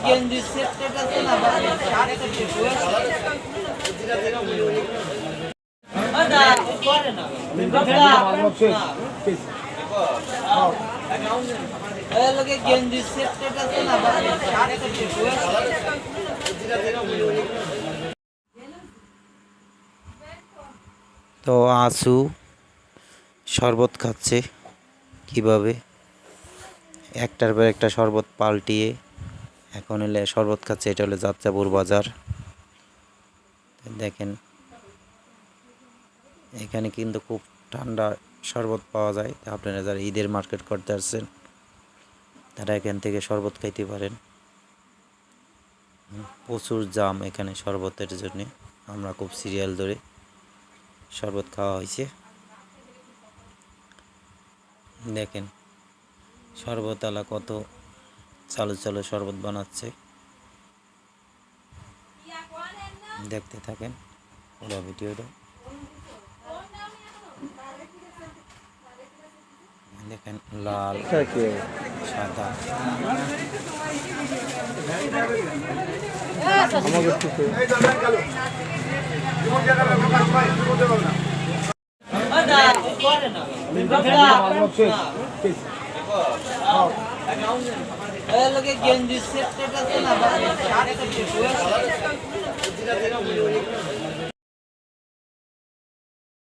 গেঞ্জি সেট আছে না গেঞ্জি সেট আছে না তো আসু শরবত খাচ্ছে কিভাবে একটার পর একটা শরবত পাল্টিয়ে এখন এলে শরবত খাচ্ছে। এটা হলো যাত্রাপুর বাজার। দেখেন এখানে কিন্তু খুব ঠান্ডা শরবত পাওয়া যায়। আপনারা যারা ঈদের মার্কেট করতে আসছেন তারা এখান থেকে শরবত খাইতে পারেন। প্রচুর জাম এখানে শরবতের জন্য। আমরা খুব সিরিয়াল ধরে শরবত খাওয়া হয়েছে। দেখেন শরবতওয়ালা কত চালু চালু শরবত বানাচ্ছে, দেখতে থাকেন পুরো ভিডিওটা। দেখেন লাল সাদা গেঞ্জি সেট আছে না